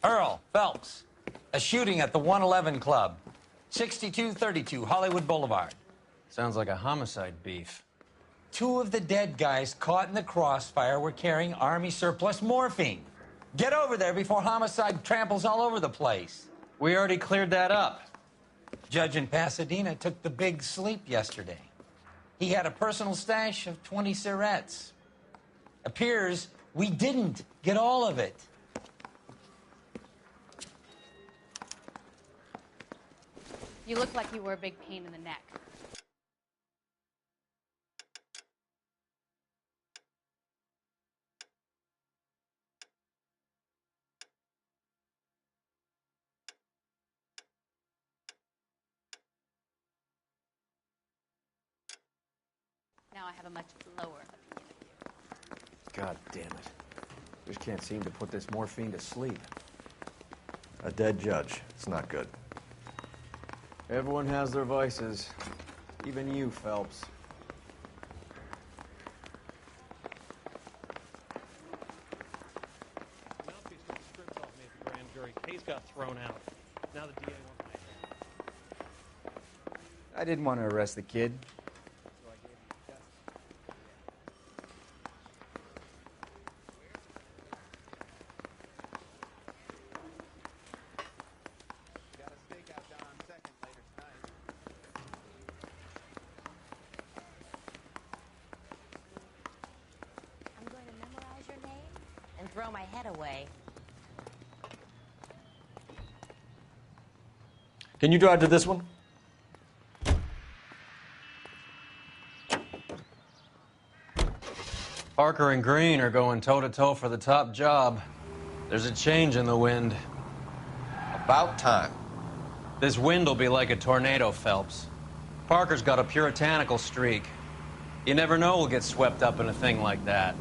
Earl Phelps, a shooting at the 111 Club, 6232 Hollywood Boulevard. Sounds like a homicide beef. 2 of the dead guys caught in the crossfire were carrying Army surplus morphine. Get over there before homicide tramples all over the place. We already cleared that up. Judge in Pasadena took the big sleep yesterday. He had a personal stash of 20 cigarettes. Appears we didn't get all of it. You look like you were a big pain in the neck. Now I have a much lower opinion of you. God damn it. Just can't seem to put this morphine to sleep. A dead judge. It's not good. Everyone has their vices. Even you, Phelps. Mouthpiece took the strips off me at the grand jury. Case got thrown out. Now the DA wants my head. I didn't want to arrest the kid. So I gave him the test. Got a stakeout down on 2nd later tonight. I'm going to memorize your name and throw my head away. Can you drive to this one? Parker and Green are going toe-to-toe for the top job. There's a change in the wind. About time. This wind will be like a tornado, Phelps. Parker's got a puritanical streak. You never know we'll get swept up in a thing like that.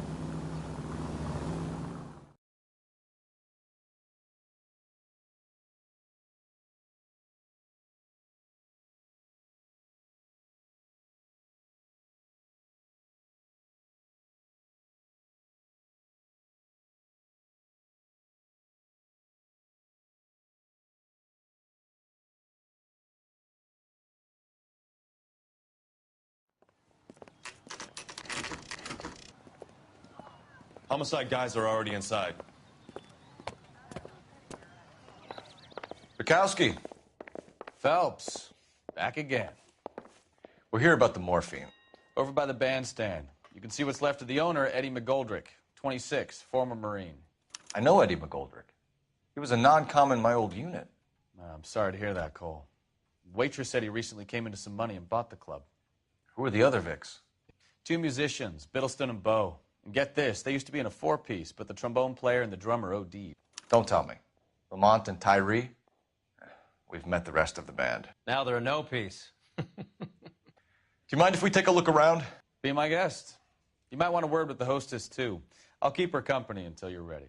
Homicide guys are already inside. Bukowski. Phelps, back again. We're here about the morphine. Over by the bandstand. You can see what's left of the owner, Eddie McGoldrick, 26, former Marine. I know Eddie McGoldrick. He was a non-com in my old unit. I'm sorry to hear that, Cole. Waitress said he recently came into some money and bought the club. Who are the other Vics? 2 musicians, Biddleston and Bowe. And get this, they used to be in a 4-piece, but the trombone player and the drummer OD'd. Don't tell me. Lamont and Tyree? We've met the rest of the band. Now they're a no-piece. Do you mind if we take a look around? Be my guest. You might want a word with the hostess, too. I'll keep her company until you're ready.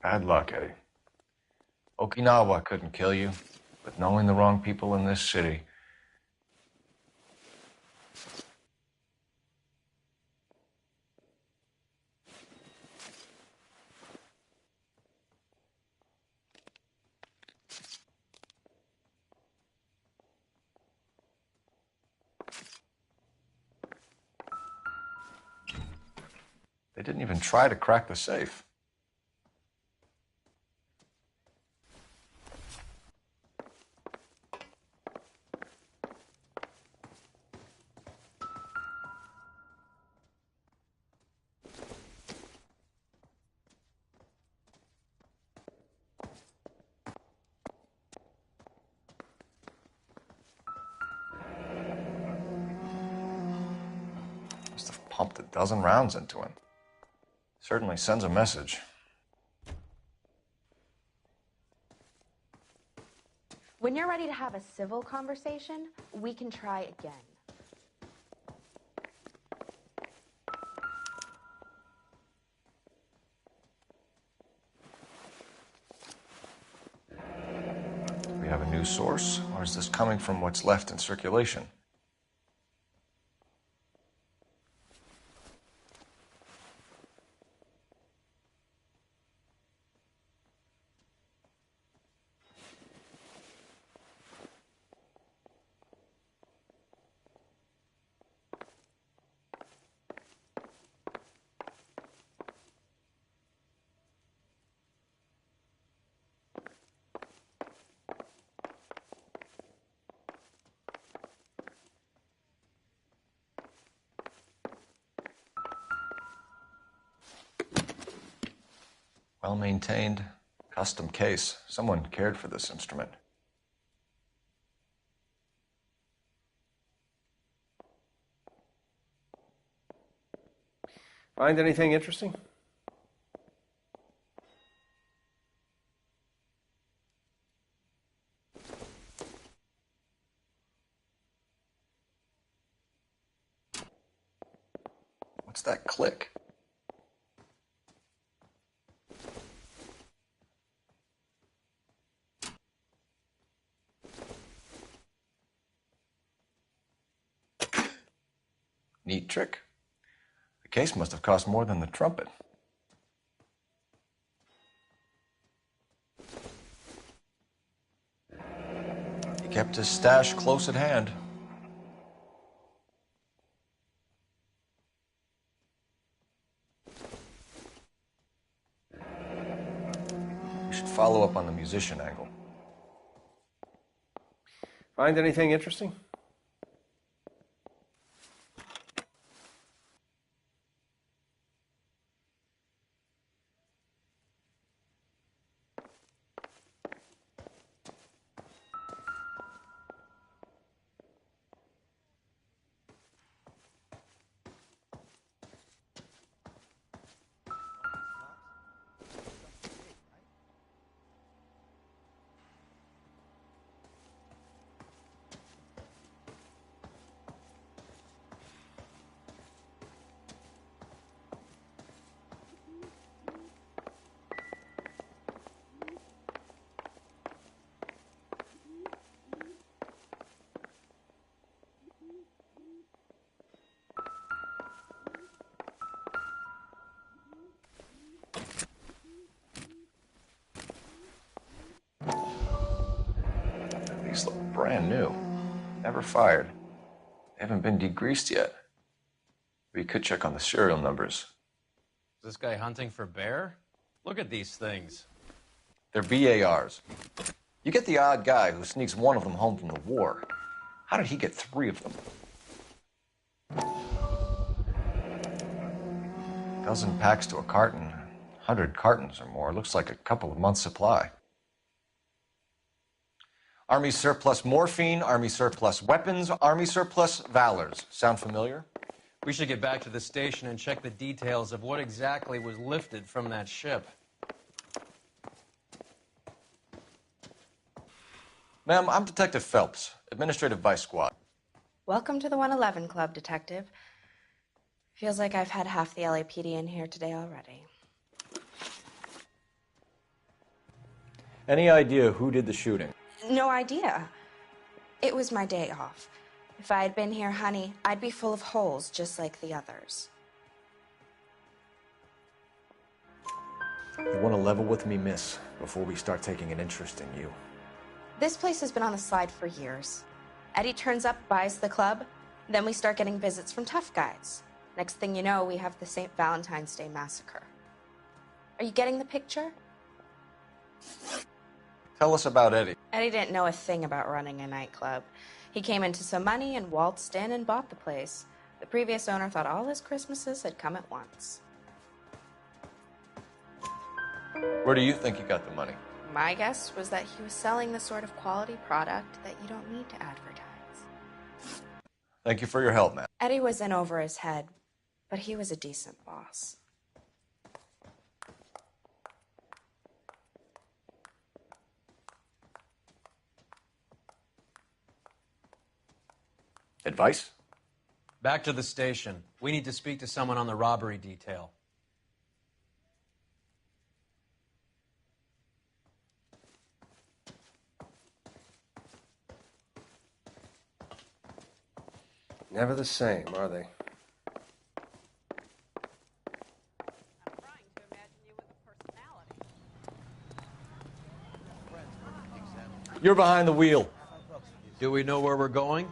Bad luck, Eddie. Okinawa couldn't kill you, but knowing the wrong people in this city... They didn't even try to crack the safe. Must have pumped a dozen rounds into him. Certainly sends a message. When you're ready to have a civil conversation, we can try again. We have a new source, or is this coming from what's left in circulation? Well-maintained, custom case. Someone cared for this instrument. Find anything interesting? What's that click? Neat trick. The case must have cost more than the trumpet. He kept his stash close at hand. We should follow up on the musician angle. Find anything interesting? These look brand new. Never fired. They haven't been degreased yet. We could check on the serial numbers. Is this guy hunting for bear? Look at these things. They're BARs. You get the odd guy who sneaks one of them home from the war. How did he get 3 of them? A dozen packs to a carton. 100 cartons or more. Looks like a couple of months' supply. Army surplus morphine, Army surplus weapons, Army surplus valors. Sound familiar? We should get back to the station and check the details of what exactly was lifted from that ship. Ma'am, I'm Detective Phelps, Administrative Vice Squad. Welcome to the 111 Club, Detective. Feels like I've had half the LAPD in here today already. Any idea who did the shooting? No idea. It was my day off. If I had been here, honey, I'd be full of holes just like the others. You want to level with me, miss, before we start taking an interest in you. This place has been on the slide for years. Eddie turns up, buys the club, then we start getting visits from tough guys. Next thing you know, we have the St. Valentine's Day massacre. Are you getting the picture? Tell us about Eddie. Eddie didn't know a thing about running a nightclub. He came into some money and waltzed in and bought the place. The previous owner thought all his Christmases had come at once. Where do you think he got the money? My guess was that he was selling the sort of quality product that you don't need to advertise. Thank you for your help, ma'am. Eddie was in over his head, but he was a decent boss. Advice? Back to the station. We need to speak to someone on the robbery detail. Never the same, are they? I'm trying to imagine you with a personality. You're behind the wheel. Do we know where we're going?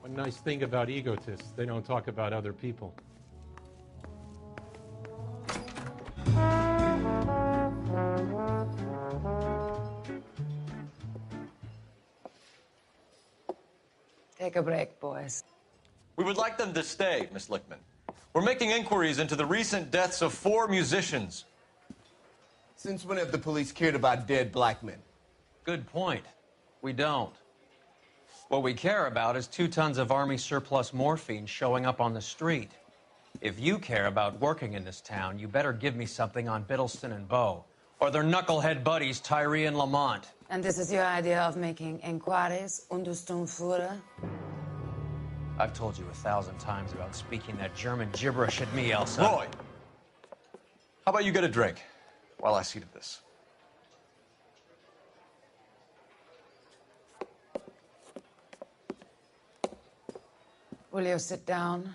One nice thing about egotists, they don't talk about other people. Take a break, boys. We would like them to stay, Miss Lichtman. We're making inquiries into the recent deaths of 4 musicians. Since when have the police cared about dead black men? Good point. We don't. What we care about is 2 tons of Army surplus morphine showing up on the street. If you care about working in this town, you better give me something on Biddleston and Bow, or their knucklehead buddies Tyree and Lamont. And this is your idea of making inquiries, Untersturmführer? I've told you 1,000 times about speaking that German gibberish at me, Elsa. Roy, how about you get a drink while I see to this? Will you sit down?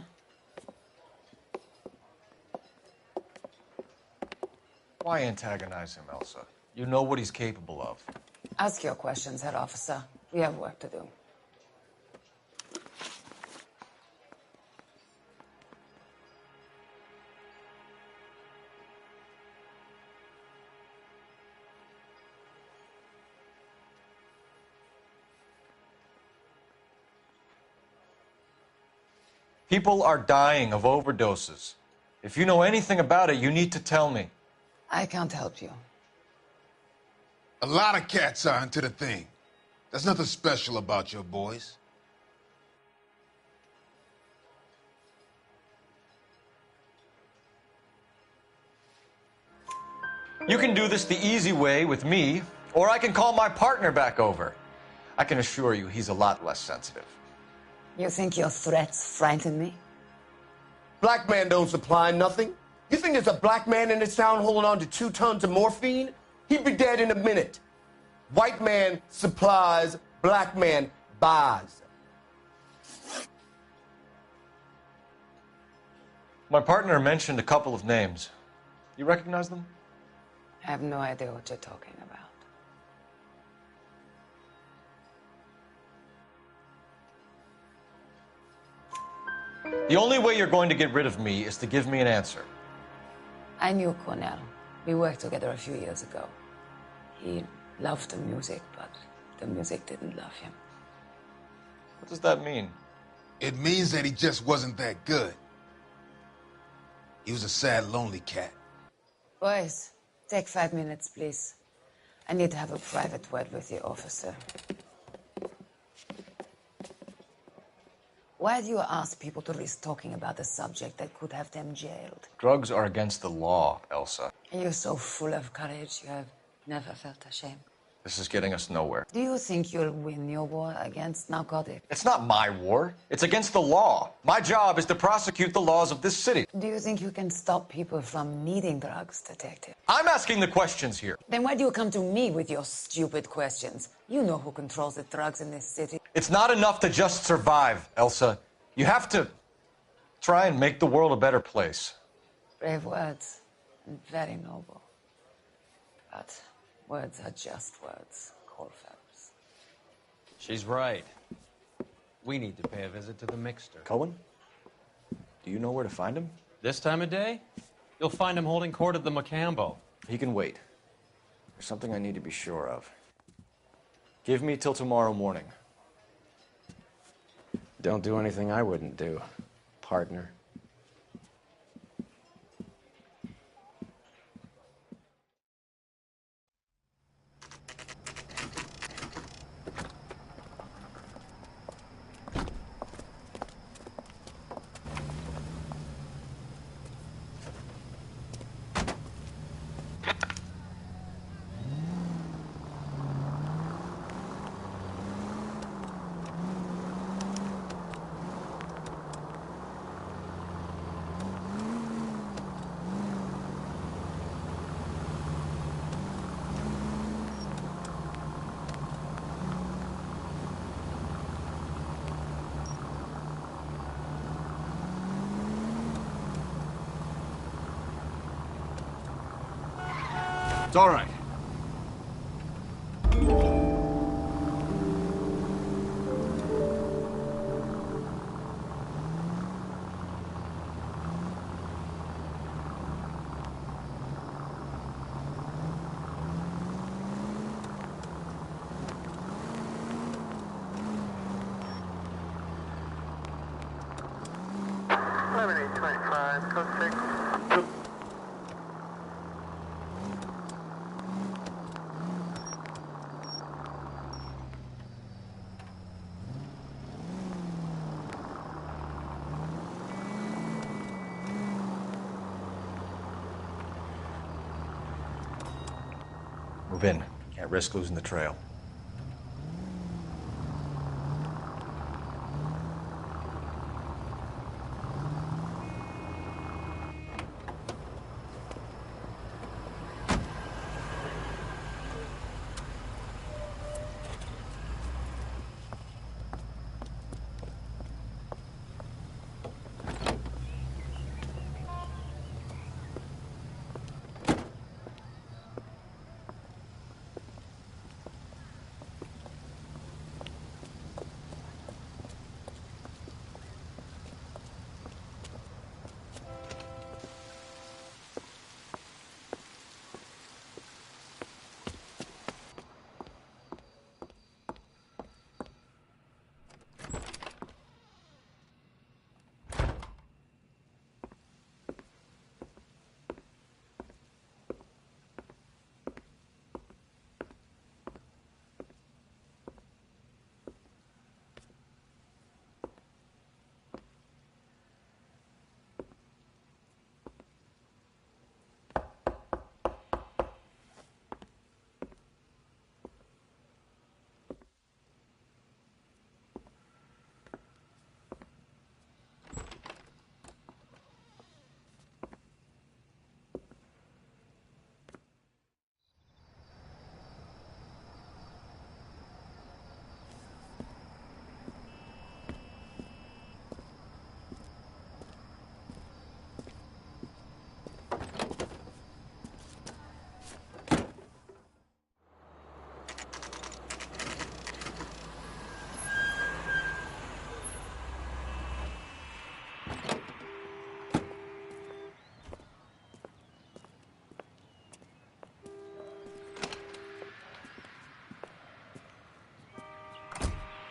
Why antagonize him, Elsa? You know what he's capable of. Ask your questions, head officer. We have work to do. People are dying of overdoses. If you know anything about it, you need to tell me. I can't help you. A lot of cats are into the thing. There's nothing special about your boys. You can do this the easy way with me, or I can call my partner back over. I can assure you he's a lot less sensitive. You think your threats frighten me? Black man don't supply nothing. You think there's a black man in this town holding on to 2 tons of morphine? He'd be dead in a minute. White man supplies, black man buys. My partner mentioned a couple of names. You recognize them? I have no idea what you're talking about. The only way you're going to get rid of me is to give me an answer. I knew Cornell. We worked together a few years ago. He loved the music, but the music didn't love him. What does that mean? It means that he just wasn't that good. He was a sad, lonely cat. Boys, take 5 minutes, please. I need to have a private word with the officer. Why do you ask people to risk talking about a subject that could have them jailed? Drugs are against the law, Elsa. And you're so full of courage, you have never felt ashamed. This is getting us nowhere. Do you think you'll win your war against narcotics? It's not my war. It's against the law. My job is to prosecute the laws of this city. Do you think you can stop people from needing drugs, detective? I'm asking the questions here. Then why do you come to me with your stupid questions? You know who controls the drugs in this city. It's not enough to just survive, Elsa. You have to try and make the world a better place. Brave words, and very noble. But words are just words, Cole Phelps. She's right. We need to pay a visit to the mixer. Cohen? Do you know where to find him? This time of day, you'll find him holding court at the Macambo. He can wait. There's something I need to be sure of. Give me till tomorrow morning. Don't do anything I wouldn't do, partner. It's all right. Move in. Can't risk losing the trail.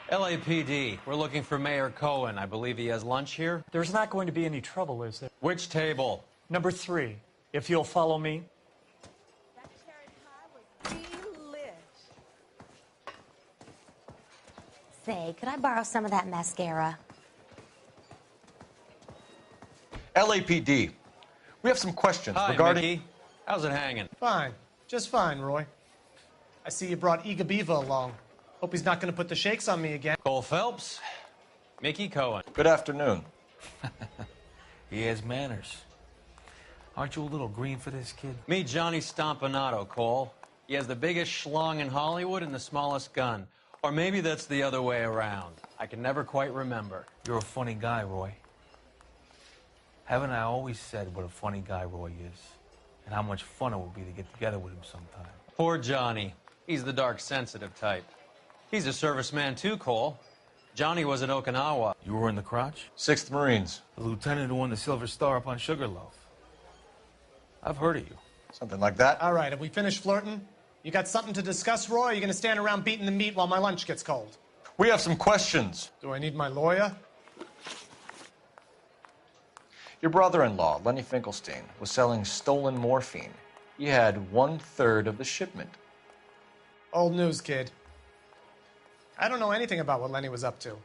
LAPD, we're looking for Mayor Cohen. I believe he has lunch here. There's not going to be any trouble, is there? Which table? Number 3, if you'll follow me. That cherry pie was delish. Say, could I borrow some of that mascara? LAPD, we have some questions Hi, regarding... Mickey. How's it hanging? Fine. Just fine, Roy. I see you brought Iga Beaver along. Hope he's not going to put the shakes on me again. Cole Phelps, Mickey Cohen. Good afternoon. He has manners. Aren't you a little green for this kid? Meet Johnny Stompanato, Cole. He has the biggest schlong in Hollywood and the smallest gun. Or maybe that's the other way around. I can never quite remember. You're a funny guy, Roy. Haven't I always said what a funny guy Roy is? And how much fun it would be to get together with him sometime. Poor Johnny. He's the dark, sensitive type. He's a serviceman too, Cole. Johnny was in Okinawa. You were in the crotch? 6th Marines. The lieutenant who won the Silver Star up on Sugarloaf. I've heard of you. Something like that. All right, have we finished flirting? You got something to discuss, Roy, or are you going to stand around beating the meat while my lunch gets cold? We have some questions. Do I need my lawyer? Your brother-in-law, Lenny Finkelstein, was selling stolen morphine. He had 1/3 of the shipment. Old news, kid. I don't know anything about what Lenny was up to.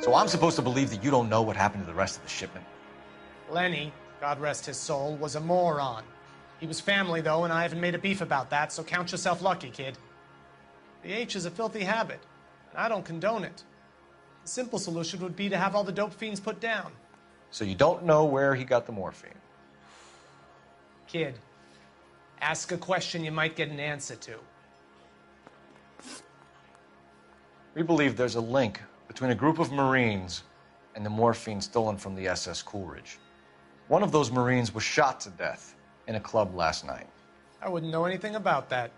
So I'm supposed to believe that you don't know what happened to the rest of the shipment? Lenny, God rest his soul, was a moron. He was family, though, and I haven't made a beef about that, so count yourself lucky, kid. The H is a filthy habit, and I don't condone it. The simple solution would be to have all the dope fiends put down. So you don't know where he got the morphine? Kid, ask a question you might get an answer to. We believe there's a link between a group of Marines and the morphine stolen from the SS Coolidge. One of those Marines was shot to death in a club last night. I wouldn't know anything about that.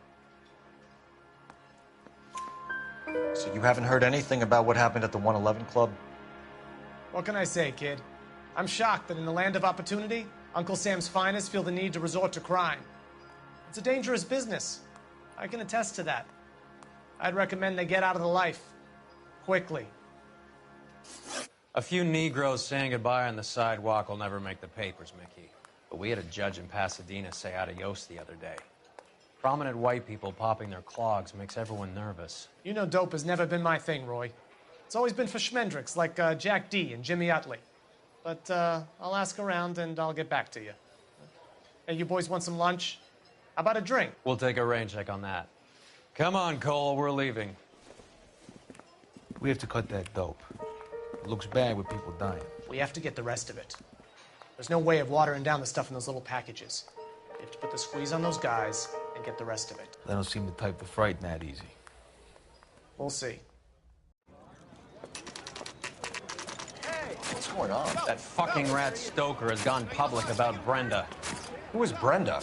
So you haven't heard anything about what happened at the 111 Club? What can I say, kid? I'm shocked that in the land of opportunity, Uncle Sam's finest feel the need to resort to crime. It's a dangerous business. I can attest to that. I'd recommend they get out of the life. Quickly. A few Negroes saying goodbye on the sidewalk will never make the papers, Mickey. But we had a judge in Pasadena say adios the other day. Prominent white people popping their clogs makes everyone nervous. You know dope has never been my thing, Roy. It's always been for schmendricks like Jack D. and Jimmy Utley. But I'll ask around and I'll get back to you. Hey, you boys want some lunch? How about a drink? We'll take a rain check on that. Come on, Cole, we're leaving. We have to cut that dope. It looks bad with people dying. We have to get the rest of it. There's no way of watering down the stuff in those little packages. You have to put the squeeze on those guys and get the rest of it. They don't seem the type to frighten that easy. We'll see. What's going on? That fucking rat Stoker has gone public about Brenda. Who is Brenda?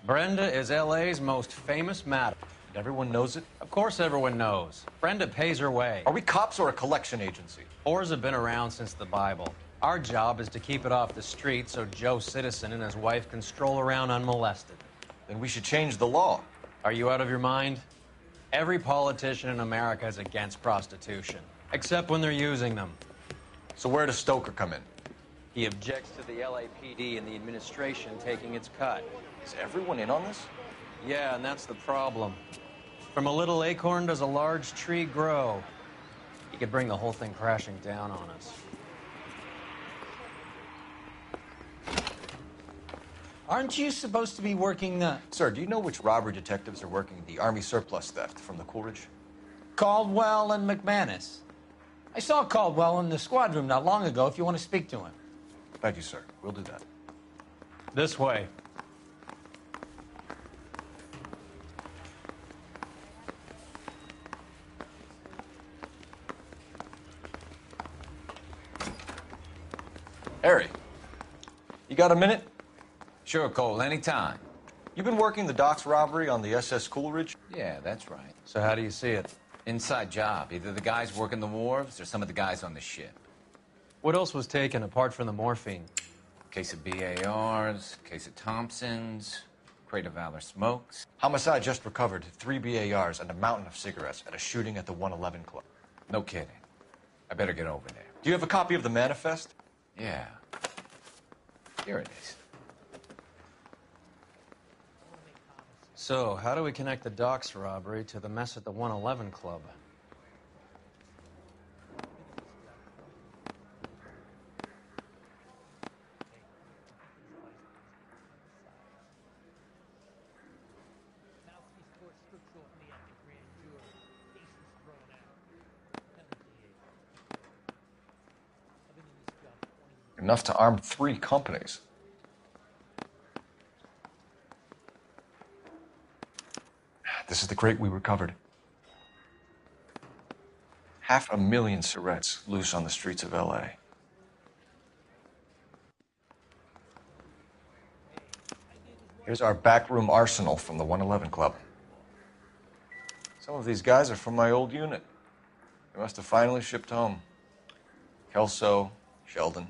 Brenda is LA's most famous madam. Everyone knows it? Of course everyone knows. Brenda pays her way. Are we cops or a collection agency? Whores have been around since the Bible. Our job is to keep it off the street so Joe Citizen and his wife can stroll around unmolested. Then we should change the law. Are you out of your mind? Every politician in America is against prostitution, except when they're using them. So where does Stoker come in? He objects to the LAPD and the administration taking its cut. Is everyone in on this? Yeah, and that's the problem. From a little acorn does a large tree grow. He could bring the whole thing crashing down on us. Aren't you supposed to be working the... Sir, do you know which robbery detectives are working the Army surplus theft from the Coolidge? Caldwell and McManus. I saw Caldwell in the squad room not long ago if you want to speak to him. Thank you, sir. We'll do that. This way. Harry, you got a minute? Sure, Cole, anytime. You've been working the docks robbery on the SS Coolidge? Yeah, that's right. So how do you see it? Inside job. Either the guys working the wharves or some of the guys on the ship. What else was taken apart from the morphine? Case of BARs, case of Thompsons, crate of Valor smokes. Homicide just recovered 3 BARs and a mountain of cigarettes at a shooting at the 111 Club. No kidding. I better get over there. Do you have a copy of the manifest? Yeah. Here it is. So, how do we connect the docks robbery to the mess at the 111 Club? Enough to arm 3 companies. This is the crate we recovered. 500,000 cigarettes loose on the streets of LA. Here's our backroom arsenal from the 111 Club. Some of these guys are from my old unit. They must have finally shipped home. Kelso, Sheldon,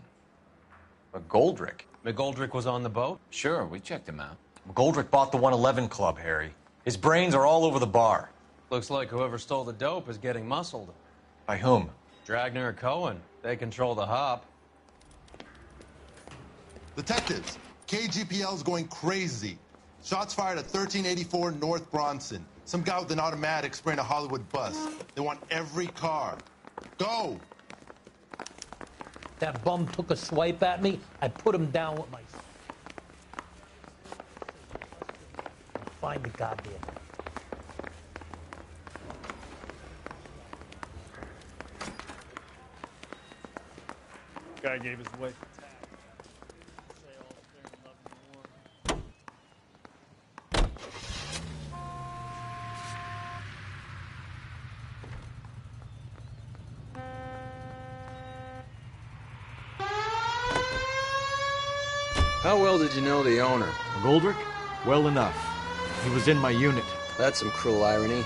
McGoldrick? McGoldrick was on the boat? Sure, we checked him out. McGoldrick bought the 111 Club, Harry. His brains are all over the bar. Looks like whoever stole the dope is getting muscled. By whom? Dragner or Cohen. They control the hop. Detectives, KGPL's going crazy. Shots fired at 1384 North Bronson. Some guy with an automatic spraying a Hollywood bus. They want every car. Go! That bum took a swipe at me. I put him down with my... Find the goddamn... Guy gave his wife a tag. Say all fair and love in war. How well did you know the owner? McGoldrick? Well enough. He was in my unit. That's some cruel irony.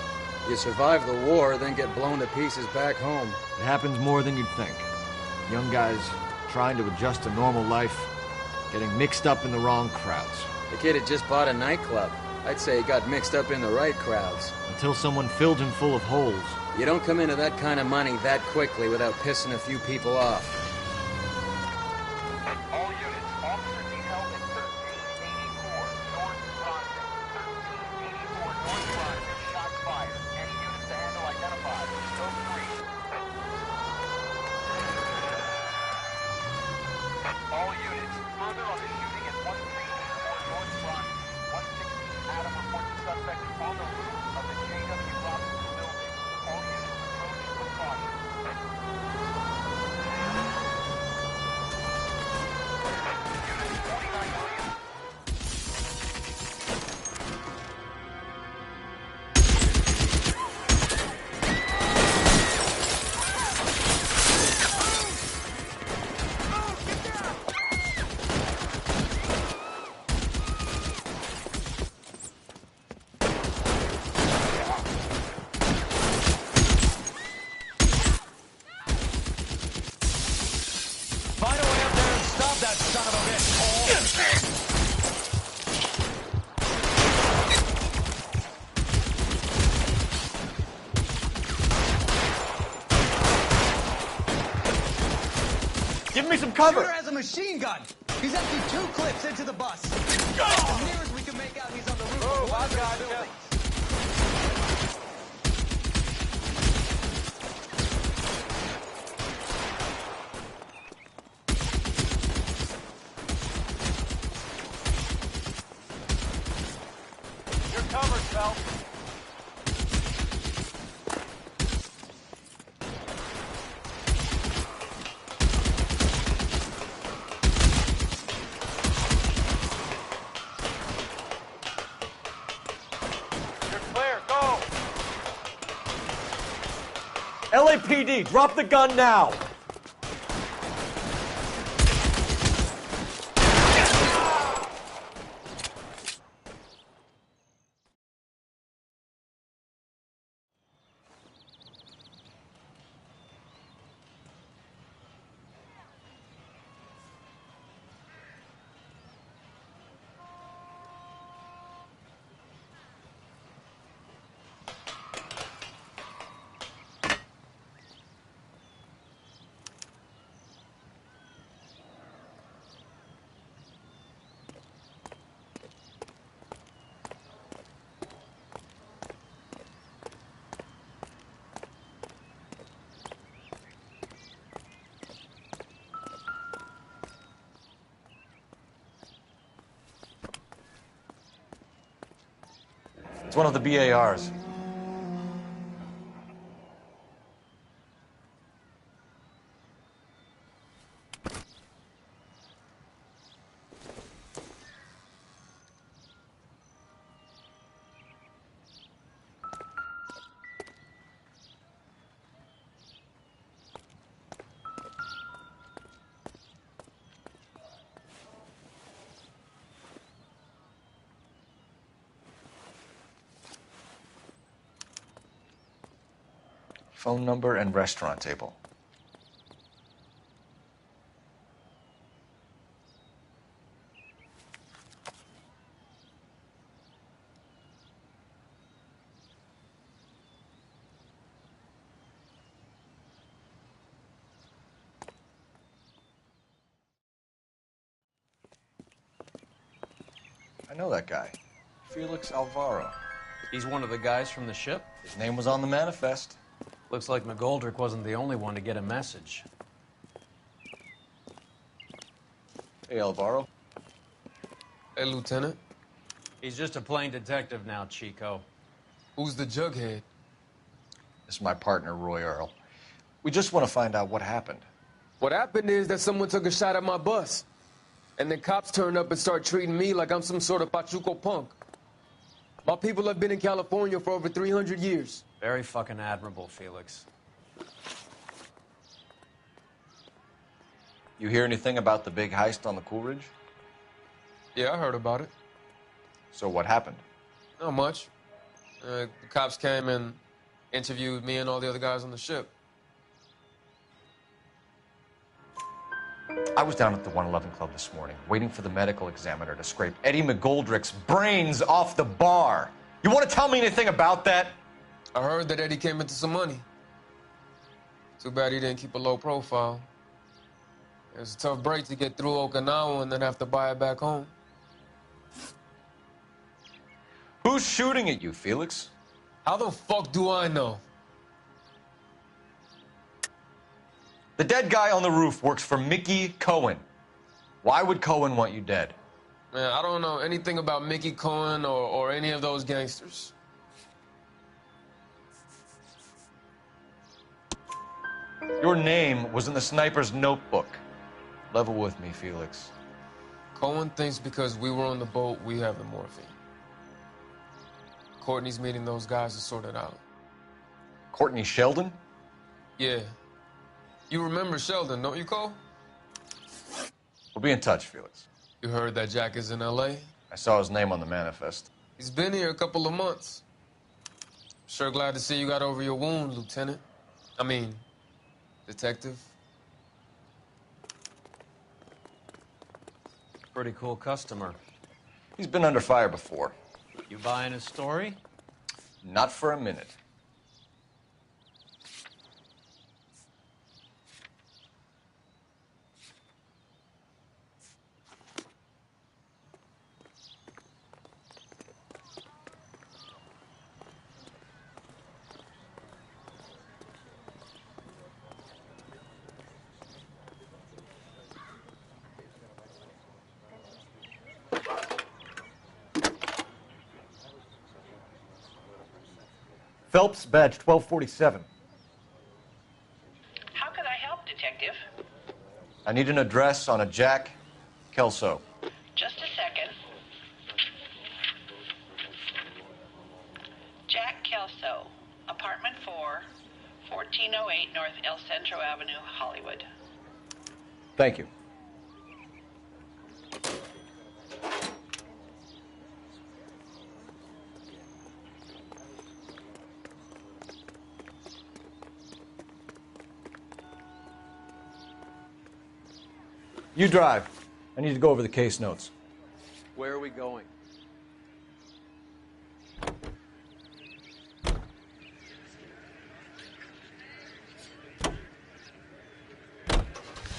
You survive the war, then get blown to pieces back home. It happens more than you'd think. Young guys trying to adjust to normal life, getting mixed up in the wrong crowds. The kid had just bought a nightclub. I'd say he got mixed up in the right crowds. Until someone filled him full of holes. You don't come into that kind of money that quickly without pissing a few people off. All units, officer detailed at 1384 North Bronson. 1384 North Bronson, shots fired. Any units to handle identified. Scope 3. All units, further on the shooting at 1384 North Bronson. 116 Adam reports the suspect on the roof of the J.W. Robinson building. All units approach with caution. Unit 49 Williams. Find a way up there and stop that son of a bitch, Cole. Give me some cover! Shooter has a machine gun. He's emptied 2 clips into the bus. As near as we can make out, he's on the roof of one of those buildings. You're covered, Phelps. You're clear. Go. LAPD, drop the gun now! It's one of the BARs. Phone number and restaurant table. I know that guy. Felix Alvaro. He's one of the guys from the ship? His name was on the manifest. Looks like McGoldrick wasn't the only one to get a message. Hey, Alvaro. Hey, Lieutenant. He's just a plain detective now, Chico. Who's the jughead? This is my partner, Roy Earl. We just want to find out what happened. What happened is that someone took a shot at my bus. And then cops turned up and start treating me like I'm some sort of Pachuco punk. My people have been in California for over 300 years. Very fucking admirable, Felix. You hear anything about the big heist on the Coolidge? Yeah, I heard about it. So what happened? Not much. The cops came and interviewed me and all the other guys on the ship. I was down at the 111 Club this morning, waiting for the medical examiner to scrape Eddie McGoldrick's brains off the bar. You want to tell me anything about that? I heard that Eddie came into some money. Too bad he didn't keep a low profile. It was a tough break to get through Okinawa and then have to buy it back home. Who's shooting at you, Felix? How the fuck do I know? The dead guy on the roof works for Mickey Cohen. Why would Cohen want you dead? Man, I don't know anything about Mickey Cohen or any of those gangsters. Your name was in the sniper's notebook. Level with me, Felix. Cohen thinks because we were on the boat, we have the morphine. Courtney's meeting those guys to sort it out. Courtney Sheldon? Yeah. You remember Sheldon, don't you, Cole? We'll be in touch, Felix. You heard that Jack is in L.A.? I saw his name on the manifest. He's been here a couple of months. Sure glad to see you got over your wound, Lieutenant. I mean, Detective. Pretty cool customer. He's been under fire before. You buying his story? Not for a minute. Phelps, badge 1247. How can I help, Detective? I need an address on a Jack Kelso. Just a second. Jack Kelso, apartment 4, 1408 North El Centro Avenue, Hollywood. Thank you. You drive. I need to go over the case notes. Where are we going?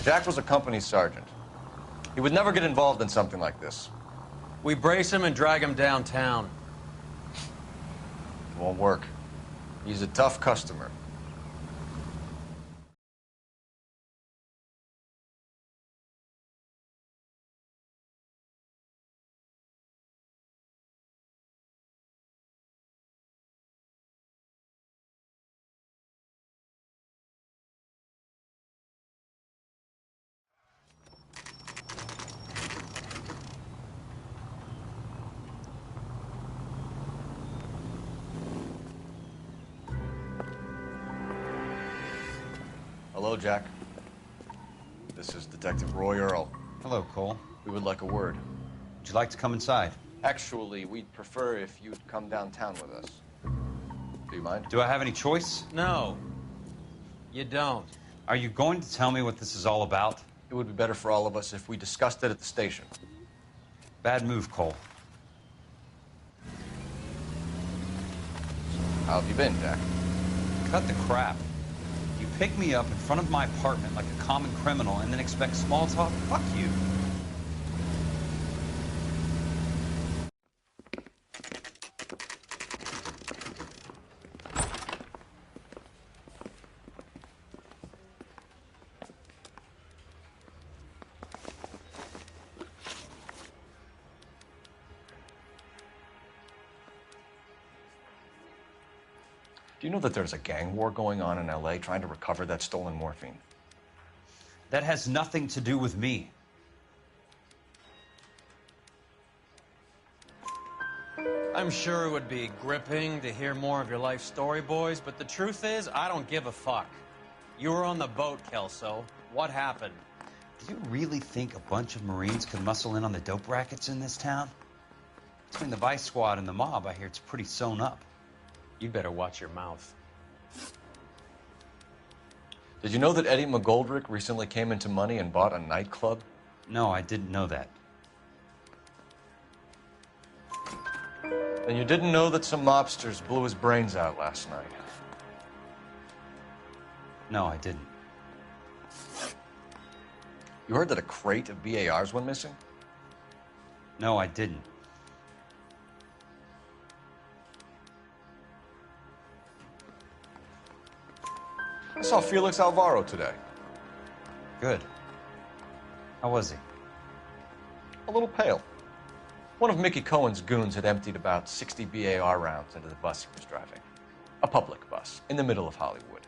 Jack was a company sergeant. He would never get involved in something like this. We brace him and drag him downtown. It won't work. He's a tough customer. Hello, Jack. This is Detective Roy Earl. Hello, Cole. We would like a word. Would you like to come inside? Actually, we'd prefer if you'd come downtown with us. Do you mind? Do I have any choice? No, you don't. Are you going to tell me what this is all about? It would be better for all of us if we discussed it at the station. Bad move, Cole. How have you been, Jack? Cut the crap. You pick me up in front of my apartment like a common criminal and then expect small talk? Fuck you. Do you know that there's a gang war going on in LA trying to recover that stolen morphine? That has nothing to do with me. I'm sure it would be gripping to hear more of your life story, boys, but the truth is, I don't give a fuck. You were on the boat, Kelso. What happened? Do you really think a bunch of Marines could muscle in on the dope rackets in this town? Between the Vice Squad and the mob, I hear it's pretty sewn up. You'd better watch your mouth. Did you know that Eddie McGoldrick recently came into money and bought a nightclub? No, I didn't know that. Then you didn't know that some mobsters blew his brains out last night? No, I didn't. You heard that a crate of BARs went missing? No, I didn't. I saw Felix Alvaro today. Good. How was he? A little pale. One of Mickey Cohen's goons had emptied about 60 BAR rounds into the bus he was driving. A public bus, in the middle of Hollywood.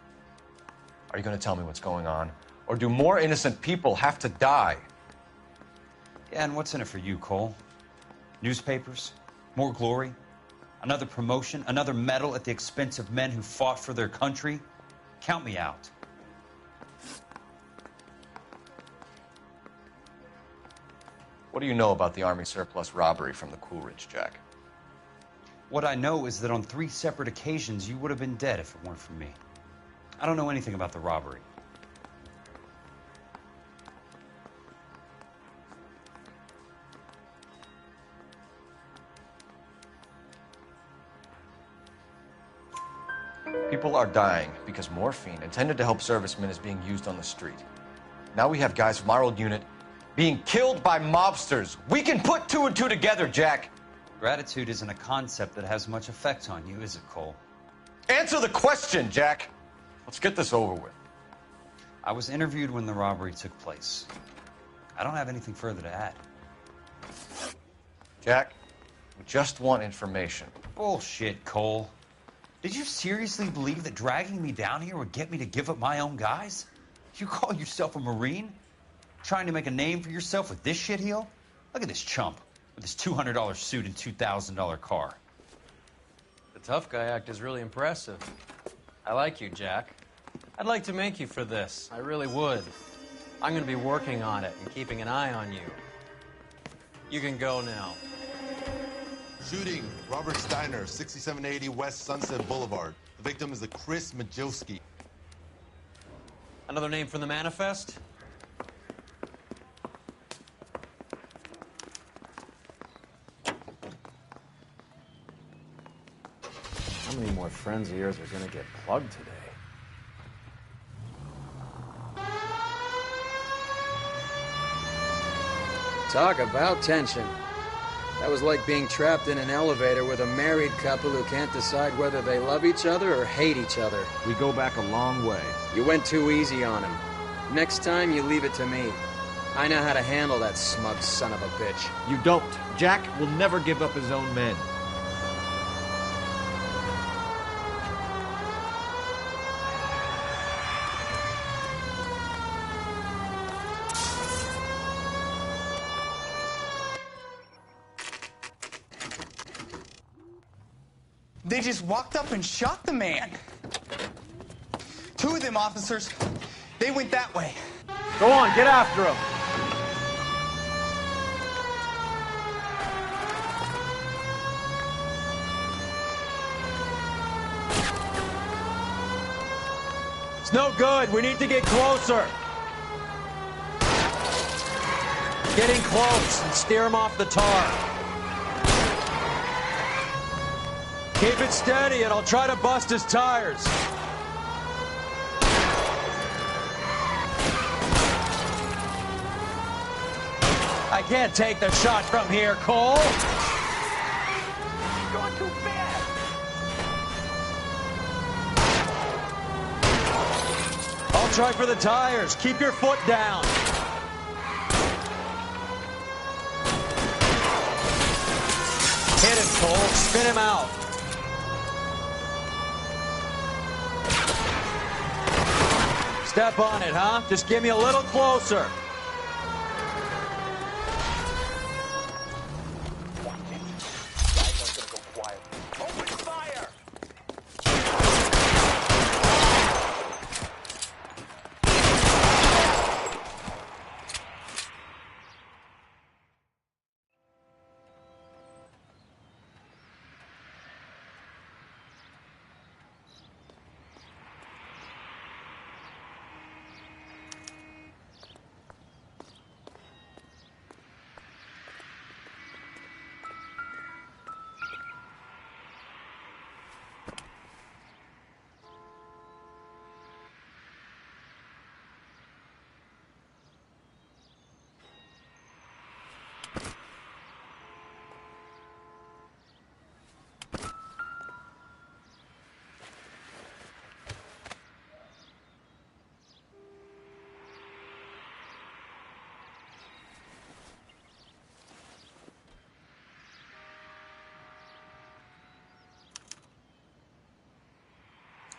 Are you going to tell me what's going on? Or do more innocent people have to die? Yeah, and what's in it for you, Cole? Newspapers? More glory? Another promotion? Another medal at the expense of men who fought for their country? Count me out. What do you know about the Army surplus robbery from the Coolidge, Jack? What I know is that on 3 separate occasions, you would have been dead if it weren't for me. I don't know anything about the robbery. People are dying because morphine intended to help servicemen is being used on the street. Now we have guys from our old unit being killed by mobsters. We can put 2 and 2 together, Jack. Gratitude isn't a concept that has much effect on you, is it, Cole? Answer the question, Jack. Let's get this over with. I was interviewed when the robbery took place. I don't have anything further to add. Jack, we just want information. Bullshit, Cole. Did you seriously believe that dragging me down here would get me to give up my own guys? You call yourself a Marine? Trying to make a name for yourself with this shitheel? Look at this chump with his $200 suit and $2,000 car. The tough guy act is really impressive. I like you, Jack. I'd like to make you for this. I really would. I'm going to be working on it and keeping an eye on you. You can go now. Shooting, Robert Steiner, 6780 West Sunset Boulevard. The victim is a Chris Majowski. Another name from the manifest? How many more friends of yours are going to get plugged today? Talk about tension. That was like being trapped in an elevator with a married couple who can't decide whether they love each other or hate each other. We go back a long way. You went too easy on him. Next time, you leave it to me. I know how to handle that smug son of a bitch. You don't. Jack will never give up his own men. They just walked up and shot the man. 2 of them officers, they went that way. Go on, get after him. It's no good. We need to get closer. Getting close and steer him off the tar. Keep it steady and I'll try to bust his tires. I can't take the shot from here, Cole. Going too fast. I'll try for the tires. Keep your foot down. Hit him, Cole. Spin him out. Step on it, huh? Just give me a little closer.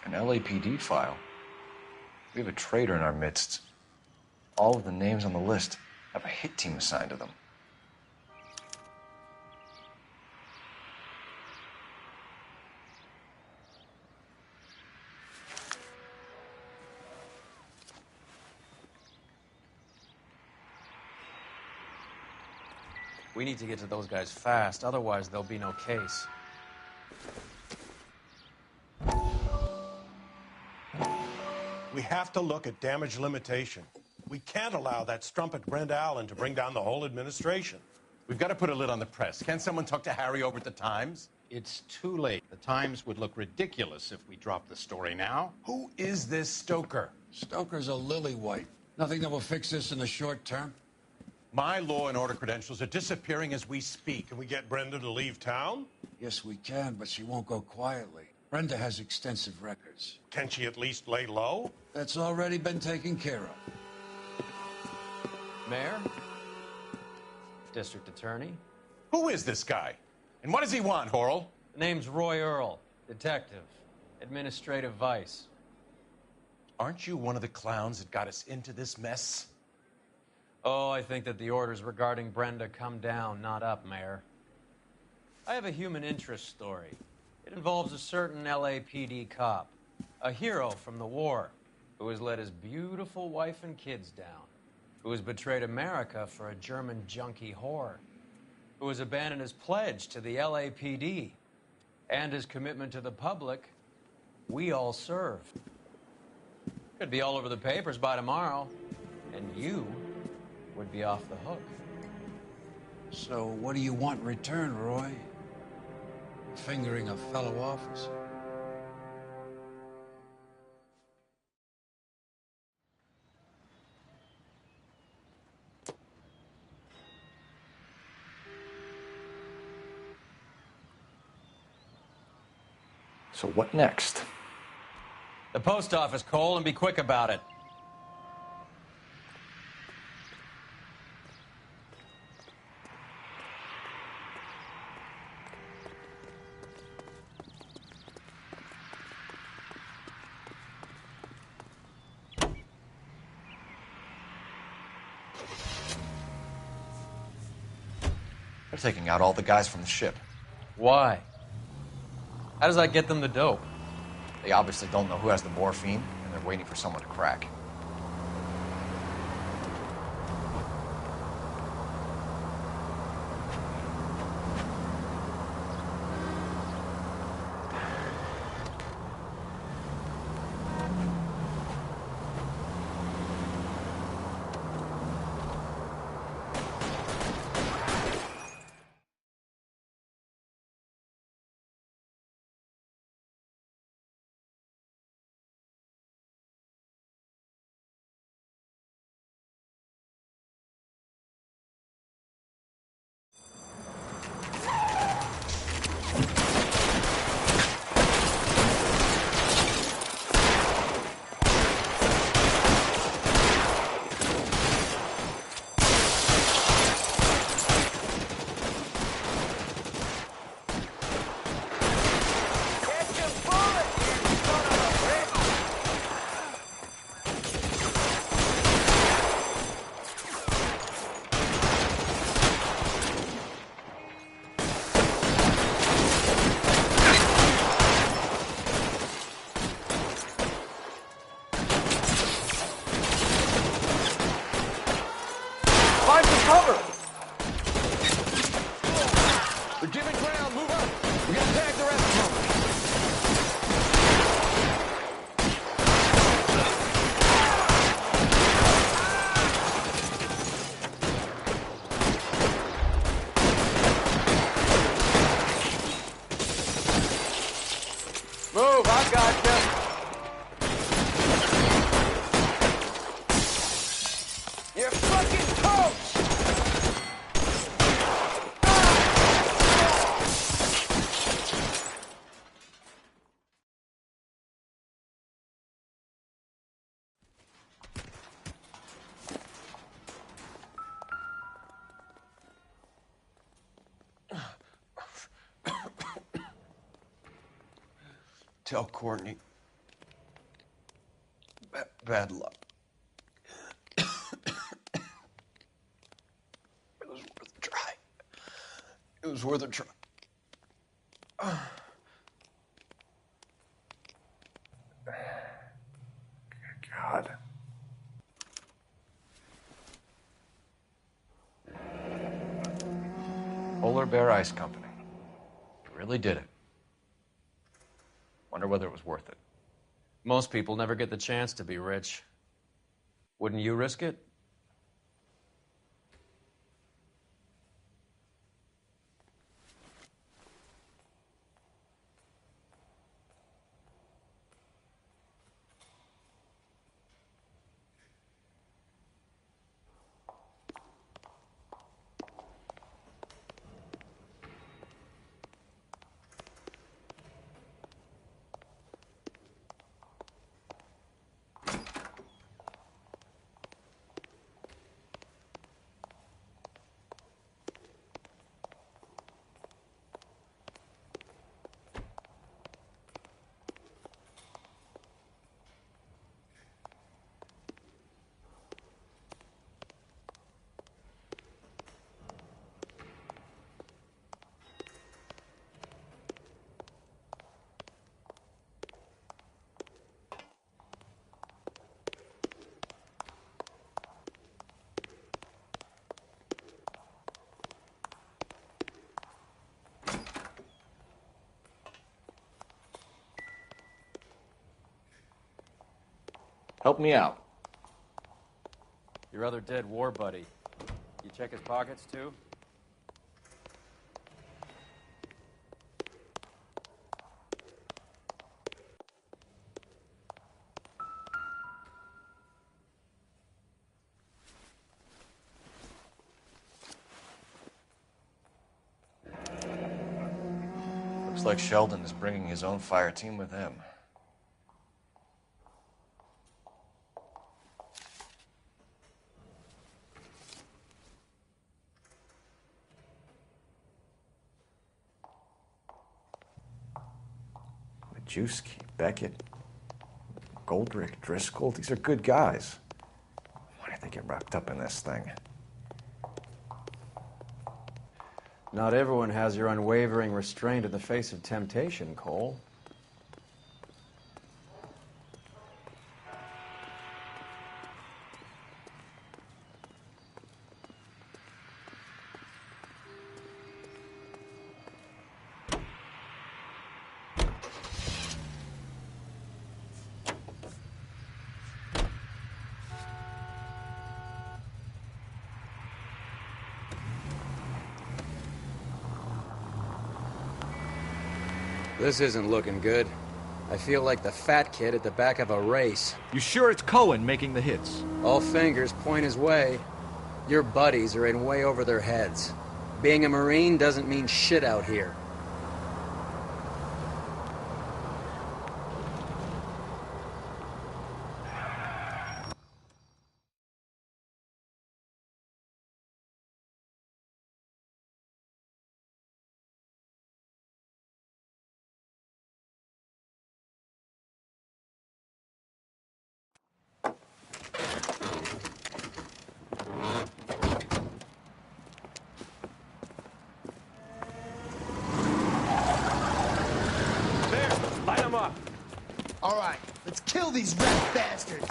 An LAPD file. We have a traitor in our midst. All of the names on the list have a hit team assigned to them. We need to get to those guys fast, otherwise there'll be no case. We have to look at damage limitation. We can't allow that strumpet Brenda Allen to bring down the whole administration. We've got to put a lid on the press. Can't someone talk to Harry over at the Times? It's too late. The Times would look ridiculous if we dropped the story now. Who is this Stoker? Stoker's a lily-white. Nothing that will fix this in the short term. My law and order credentials are disappearing as we speak. Can we get Brenda to leave town? Yes, we can, but she won't go quietly. Brenda has extensive records. Can she at least lay low? That's already been taken care of. Mayor? District Attorney? Who is this guy? And what does he want, Horrell? The name's Roy Earl, detective, administrative vice. Aren't you one of the clowns that got us into this mess? Oh, I think that the orders regarding Brenda come down, not up, Mayor. I have a human interest story. It involves a certain LAPD cop, a hero from the war, who has let his beautiful wife and kids down, who has betrayed America for a German junkie whore, who has abandoned his pledge to the LAPD and his commitment to the public. We all serve. Could be all over the papers by tomorrow, and you would be off the hook. So what do you want in return, Roy? Fingering a fellow officer? So what next? The post office, Cole, and be quick about it. They're taking out all the guys from the ship. Why? How does that get them the dope? They obviously don't know who has the morphine, and they're waiting for someone to crack. I gotcha. You're fucking coach! Tell Courtney. Bad luck. It was worth a try. It was worth a try. God. Polar Bear Ice Company. You really did it. Wonder whether it was worth it. Most people never get the chance to be rich. Wouldn't you risk it? Help me out. Your other dead war buddy. You check his pockets, too? Looks like Sheldon is bringing his own fire team with him. Majewski, Beckett, Goldrick, Driscoll, these are good guys. Why did they get wrapped up in this thing? Not everyone has your unwavering restraint in the face of temptation, Cole. This isn't looking good. I feel like the fat kid at the back of a race. You sure it's Cohen making the hits? All fingers point his way. Your buddies are in way over their heads. Being a Marine doesn't mean shit out here. All right, let's kill these rat bastards.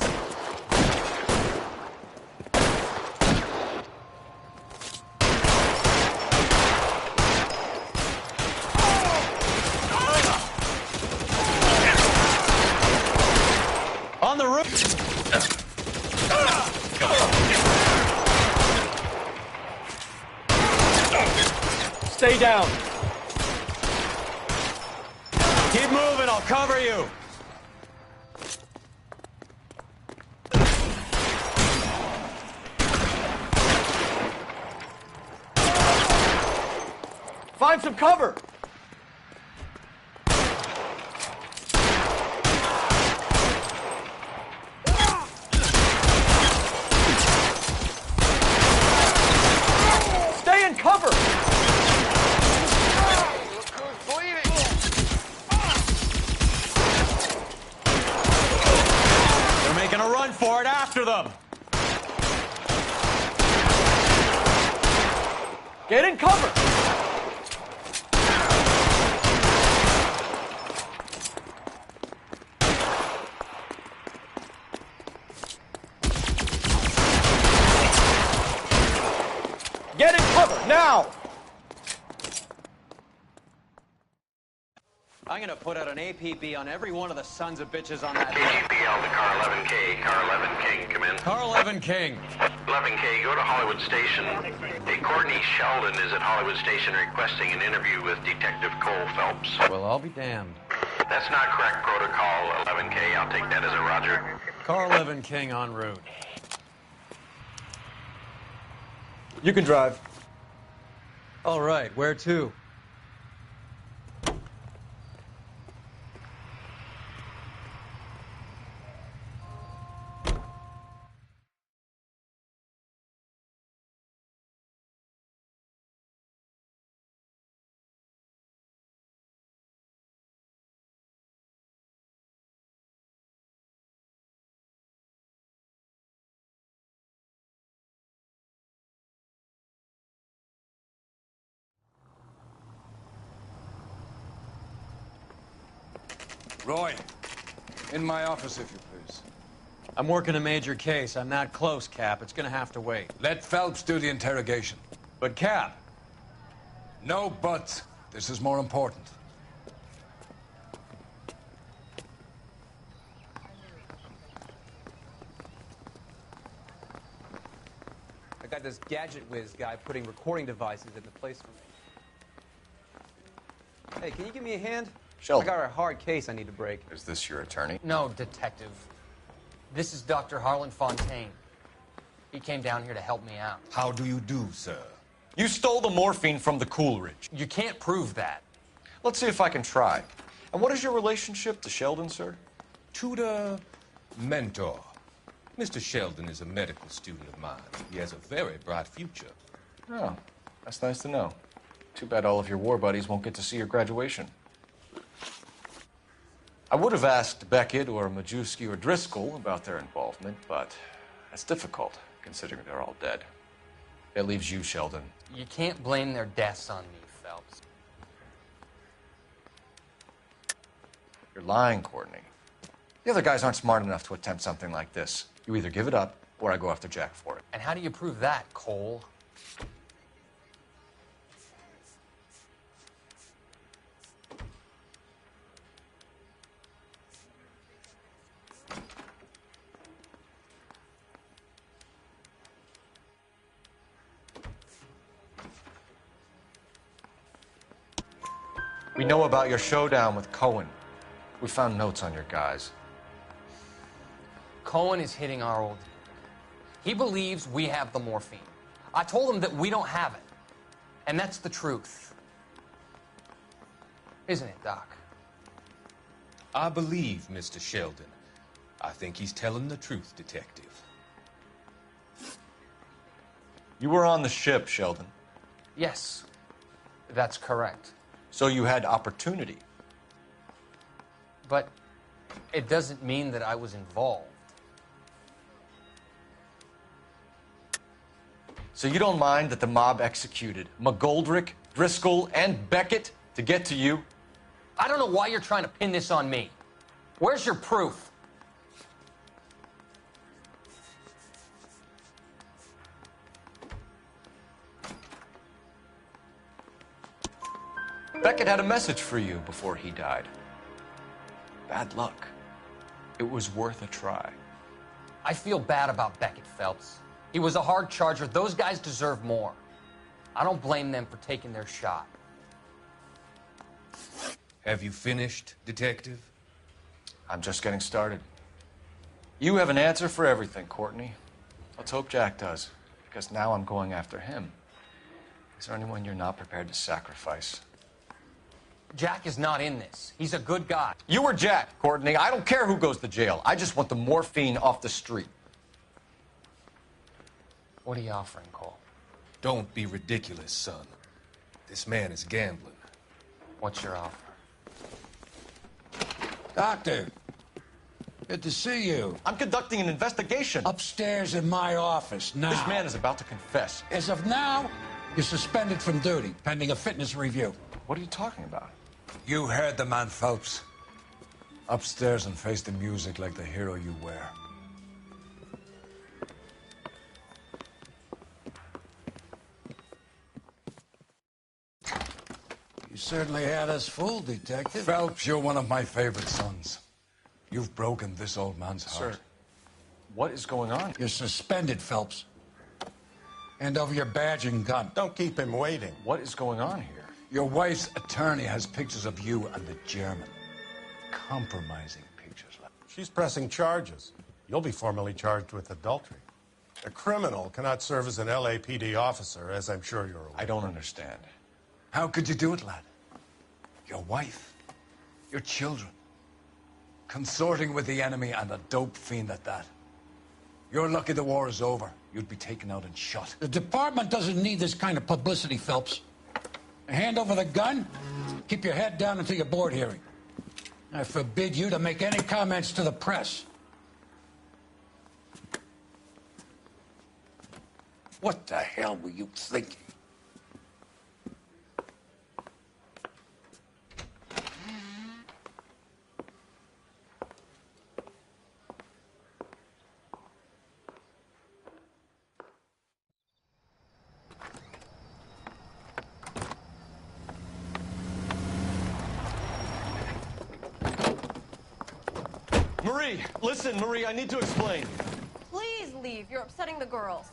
On the roof! Stay down. Keep moving, I'll cover you. Find some cover! Stay in cover! They're making a run for it after them. Get in cover! Get in cover, now! I'm gonna put out an APB on every one of the sons of bitches on that. KGPL to car 11K. Car 11 King, come in. Car 11 King. 11K, go to Hollywood Station. Hey, Courtney Sheldon is at Hollywood Station requesting an interview with Detective Cole Phelps. Well, I'll be damned. That's not correct protocol, 11K. I'll take that as a roger. Car 11 King en route. You can drive. All right, where to? Roy, in my office, if you please. I'm working a major case. I'm not close, Cap. It's gonna have to wait. Let Phelps do the interrogation. But, Cap. No buts. This is more important. I got this gadget whiz guy putting recording devices in the place for me. Hey, can you give me a hand? Sheldon. I got a hard case I need to break. Is this your attorney? No, detective. This is Dr. Harlan Fontaine. He came down here to help me out. How do you do, sir? You stole the morphine from the Coolidge. You can't prove that. Let's see if I can try. And what is your relationship to Sheldon, sir? Tutor, mentor. Mr. Sheldon is a medical student of mine. He has a very bright future. Oh, that's nice to know. Too bad all of your war buddies won't get to see your graduation. I would have asked Beckett or Majewski or Driscoll about their involvement, but that's difficult, considering they're all dead. That leaves you, Sheldon. You can't blame their deaths on me, Phelps. You're lying, Courtney. The other guys aren't smart enough to attempt something like this. You either give it up, or I go after Jack for it. And how do you prove that, Cole? We know about your showdown with Cohen. We found notes on your guys. Cohen is hitting our old deal. He believes we have the morphine. I told him that we don't have it. And that's the truth. Isn't it, Doc? I believe Mr. Sheldon. I think he's telling the truth, Detective. You were on the ship, Sheldon. Yes, that's correct. So you had opportunity. But it doesn't mean that I was involved. So you don't mind that the mob executed McGoldrick, Driscoll, and Beckett to get to you? I don't know why you're trying to pin this on me. Where's your proof? Beckett had a message for you before he died. Bad luck. It was worth a try. I feel bad about Beckett, Phelps. He was a hard charger. Those guys deserve more. I don't blame them for taking their shot. Have you finished, Detective? I'm just getting started. You have an answer for everything, Courtney. Let's hope Jack does, because now I'm going after him. Is there anyone you're not prepared to sacrifice? Jack is not in this. He's a good guy. You were Jack, Courtney. I don't care who goes to jail. I just want the morphine off the street. What are you offering, Cole? Don't be ridiculous, son. This man is gambling. What's your offer? Doctor, good to see you. I'm conducting an investigation. Upstairs in my office now. This man is about to confess. As of now, you're suspended from duty, pending a fitness review. What are you talking about? You heard the man, Phelps. Upstairs and face the music like the hero you were. You certainly had us fooled, Detective. Phelps, you're one of my favorite sons. You've broken this old man's heart. Sir, what is going on? You're suspended, Phelps. Hand over your badge and gun. Don't keep him waiting. What is going on here? Your wife's attorney has pictures of you and the German. Compromising pictures. She's pressing charges. You'll be formally charged with adultery. A criminal cannot serve as an LAPD officer, as I'm sure you're aware. I don't understand. How could you do it, lad? Your wife, your children, consorting with the enemy and a dope fiend at that. You're lucky the war is over. You'd be taken out and shot. The department doesn't need this kind of publicity, Phelps. Hand over the gun, keep your head down until your board hearing. I forbid you to make any comments to the press. What the hell were you thinking? Marie, listen, Marie, I need to explain. Please leave. You're upsetting the girls.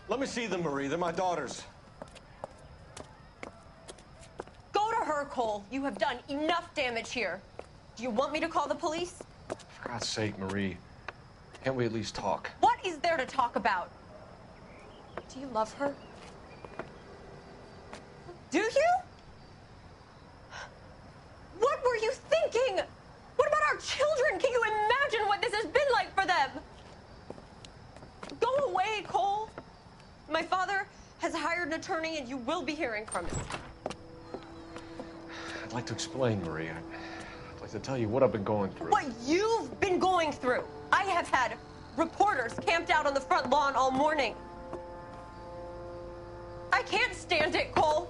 Let me see them, Marie. They're my daughters. Go to her, Cole. You have done enough damage here. Do you want me to call the police? For God's sake, Marie, can't we at least talk? What is there to talk about? Do you love her? Do you? What were you thinking? What about our children? Can you imagine what this has been like for them? Go away, Cole. My father has hired an attorney, and you will be hearing from him. I'd like to explain, Marie. I'd like to tell you what I've been going through. What you've been going through. I have had reporters camped out on the front lawn all morning. I can't stand it, Cole.